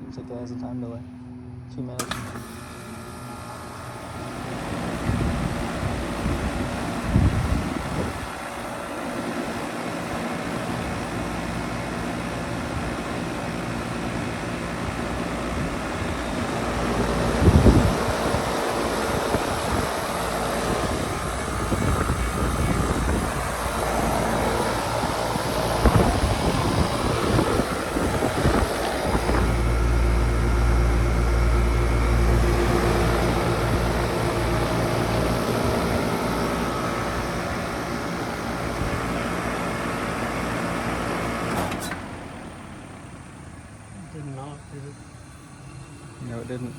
Looks like it has a time delay. 2 minutes. Did not, did it? No, it didn't.